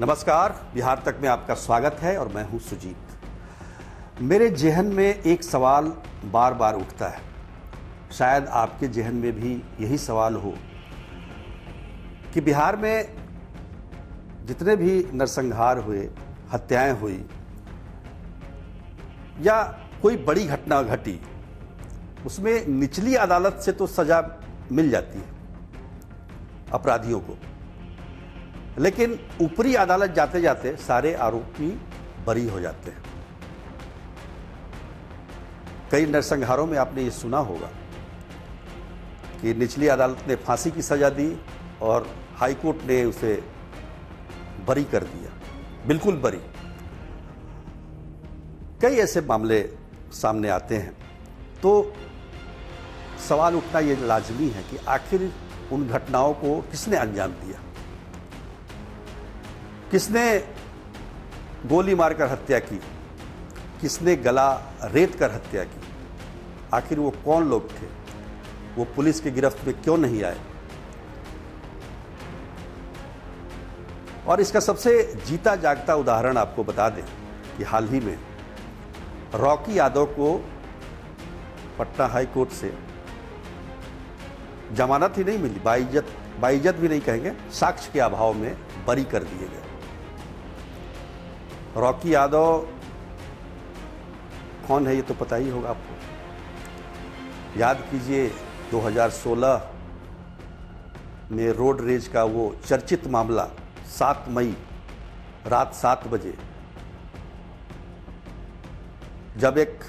नमस्कार, बिहार तक में आपका स्वागत है और मैं हूं सुजीत। मेरे जेहन में एक सवाल बार बार उठता है, शायद आपके जेहन में भी यही सवाल हो कि बिहार में जितने भी नरसंहार हुए, हत्याएं हुई या कोई बड़ी घटना घटी, उसमें निचली अदालत से तो सजा मिल जाती है अपराधियों को, लेकिन ऊपरी अदालत जाते जाते सारे आरोपी बरी हो जाते हैं। कई नरसंहारों में आपने ये सुना होगा कि निचली अदालत ने फांसी की सजा दी और हाई कोर्ट ने उसे बरी कर दिया, बिल्कुल बरी। कई ऐसे मामले सामने आते हैं, तो सवाल उठना ये लाजमी है कि आखिर उन घटनाओं को किसने अंजाम दिया, किसने गोली मारकर हत्या की, किसने गला रेत कर हत्या की, आखिर वो कौन लोग थे, वो पुलिस की गिरफ्त में क्यों नहीं आए। और इसका सबसे जीता जागता उदाहरण आपको बता दें कि हाल ही में रॉकी यादव को पटना हाई कोर्ट से जमानत ही नहीं मिली, बाइज्जत भी नहीं कहेंगे, साक्ष्य के अभाव में बरी कर दिए गए। रॉकी यादव कौन है ये तो पता ही होगा आपको। याद कीजिए 2016 में रोड रेज का वो चर्चित मामला, 7 मई रात 7 बजे जब एक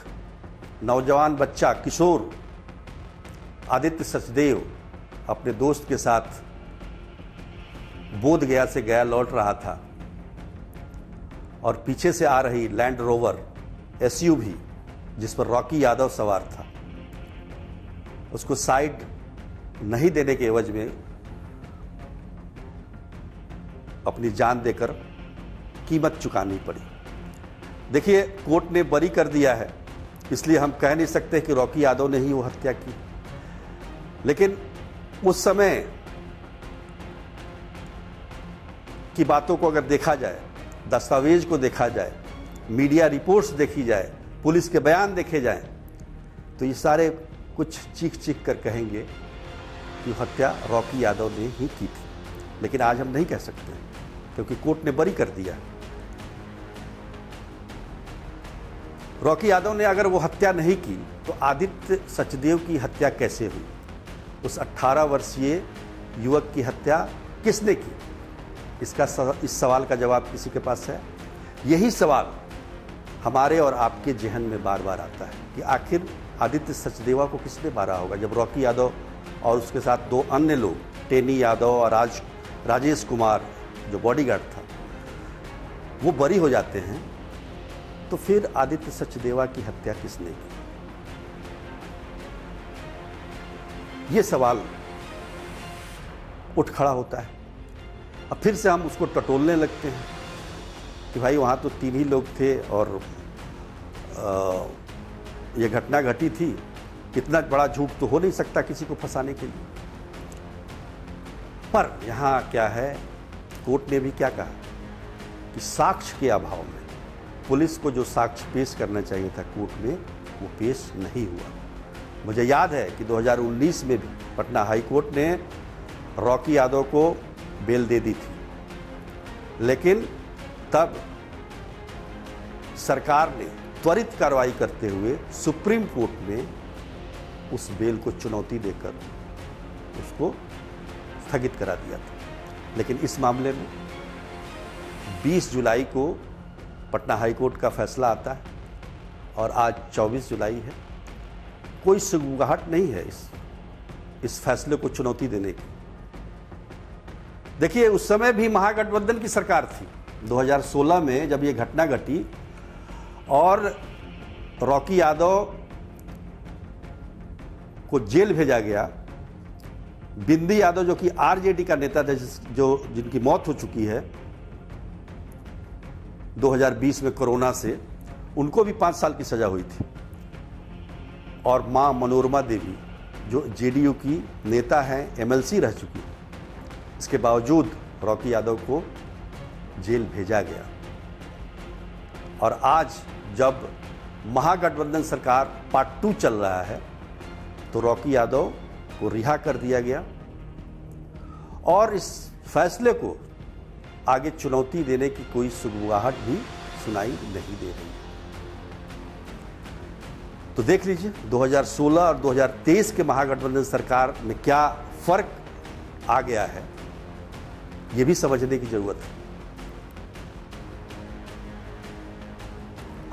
नौजवान बच्चा किशोर आदित्य सचदेव अपने दोस्त के साथ बोधगया से गया लौट रहा था और पीछे से आ रही लैंड रोवर SUV जिस पर रॉकी यादव सवार था, उसको साइड नहीं देने के एवज में अपनी जान देकर कीमत चुकानी पड़ी। देखिए, कोर्ट ने बरी कर दिया है, इसलिए हम कह नहीं सकते कि रॉकी यादव ने ही वो हत्या की, लेकिन उस समय की बातों को अगर देखा जाए, दस्तावेज को देखा जाए, मीडिया रिपोर्ट्स देखी जाए, पुलिस के बयान देखे जाएं, तो ये सारे कुछ चीख चीख कर कहेंगे कि हत्या रॉकी यादव ने ही की थी। लेकिन आज हम नहीं कह सकते क्योंकि कोर्ट ने बरी कर दिया। रॉकी यादव ने अगर वो हत्या नहीं की तो आदित्य सचदेव की हत्या कैसे हुई? उस 18 वर्षीय युवक की हत्या किसने की? इस सवाल का जवाब किसी के पास है? यही सवाल हमारे और आपके जेहन में बार बार आता है कि आखिर आदित्य सचदेवा को किसने मारा होगा। जब रॉकी यादव और उसके साथ 2 अन्य लोग, टेनी यादव और राजेश कुमार जो बॉडीगार्ड था, वो बरी हो जाते हैं, तो फिर आदित्य सचदेवा की हत्या किसने की? ये सवाल उठ खड़ा होता है। अब फिर से हम उसको टटोलने लगते हैं कि भाई वहाँ तो 3 ही लोग थे और ये घटना घटी थी, इतना बड़ा झूठ तो हो नहीं सकता किसी को फंसाने के लिए। पर यहाँ क्या है, कोर्ट ने भी क्या कहा कि साक्ष्य के अभाव में पुलिस को जो साक्ष्य पेश करना चाहिए था कोर्ट में, वो पेश नहीं हुआ। मुझे याद है कि 2019 में भी पटना हाई कोर्ट ने रॉकी यादव को बेल दे दी थी, लेकिन तब सरकार ने त्वरित कार्रवाई करते हुए सुप्रीम कोर्ट में उस बेल को चुनौती देकर उसको स्थगित करा दिया था। लेकिन इस मामले में 20 जुलाई को पटना हाई कोर्ट का फैसला आता है और आज 24 जुलाई है। कोई सुगबुगाहट नहीं है इस फैसले को चुनौती देने की। देखिए, उस समय भी महागठबंधन की सरकार थी। 2016 में जब ये घटना घटी और रॉकी यादव को जेल भेजा गया, बिंदी यादव जो कि RJD का नेता था, जिनकी मौत हो चुकी है 2020 में कोरोना से, उनको भी 5 साल की सजा हुई थी। और मां मनोरमा देवी जो JDU की नेता हैं, MLC रह चुकी, इसके बावजूद रॉकी यादव को जेल भेजा गया। और आज जब महागठबंधन सरकार पार्ट 2 चल रहा है तो रॉकी यादव को रिहा कर दिया गया और इस फैसले को आगे चुनौती देने की कोई सुगबुगाहट भी सुनाई नहीं दे रही। तो देख लीजिए 2016 और 2023 के महागठबंधन सरकार में क्या फर्क आ गया है, यह भी समझने की जरूरत है।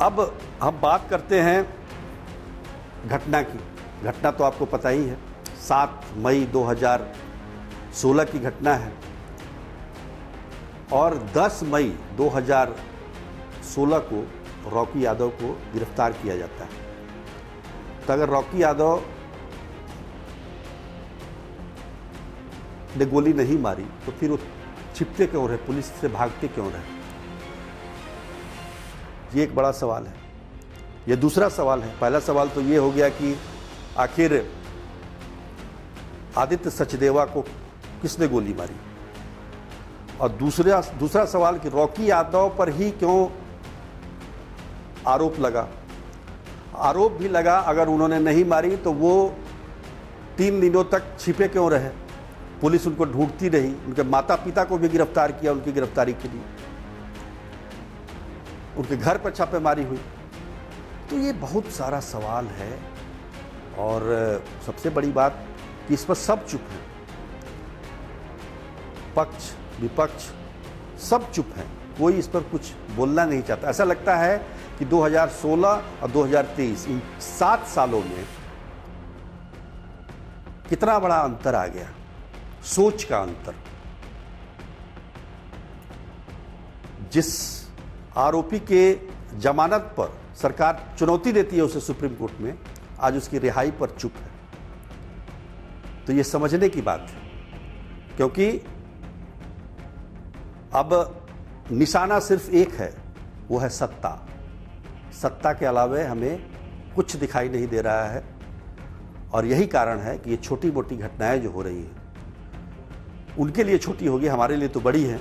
अब हम बात करते हैं घटना की। घटना तो आपको पता ही है, 7 मई 2016 की घटना है और 10 मई 2016 को रॉकी यादव को गिरफ्तार किया जाता है। तो अगर रॉकी यादव ने गोली नहीं मारी तो फिर वो छिपते क्यों रहे, पुलिस से भागते क्यों रहे? ये एक बड़ा सवाल है। ये दूसरा सवाल है। पहला सवाल तो ये हो गया कि आखिर आदित्य सचदेवा को किसने गोली मारी, और दूसरा सवाल कि रॉकी यादव पर ही क्यों आरोप लगा। आरोप भी लगा अगर उन्होंने नहीं मारी तो वो 3 दिनों तक छिपे क्यों रहे, पुलिस उनको ढूंढती रही। उनके माता पिता को भी गिरफ्तार किया उनकी गिरफ्तारी के लिए, उनके घर पर छापेमारी हुई। तो ये बहुत सारा सवाल है और सबसे बड़ी बात कि इस पर सब चुप हैं, पक्ष विपक्ष सब चुप हैं, कोई इस पर कुछ बोलना नहीं चाहता। ऐसा लगता है कि 2016 और 2023 इन 7 सालों में कितना बड़ा अंतर आ गया, सोच का अंतर। जिस आरोपी के जमानत पर सरकार चुनौती देती है उसे सुप्रीम कोर्ट में, आज उसकी रिहाई पर चुप है। तो ये समझने की बात है, क्योंकि अब निशाना सिर्फ एक है, वो है सत्ता। सत्ता के अलावे हमें कुछ दिखाई नहीं दे रहा है और यही कारण है कि ये छोटी मोटी घटनाएं जो हो रही हैं, उनके लिए छोटी होगी, हमारे लिए तो बड़ी है।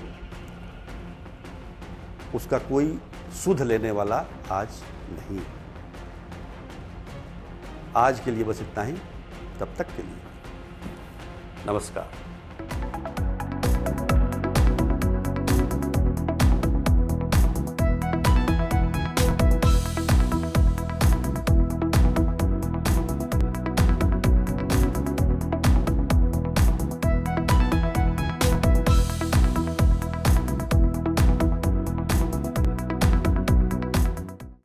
उसका कोई सुध लेने वाला आज नहीं। आज के लिए बस इतना ही, तब तक के लिए नमस्कार।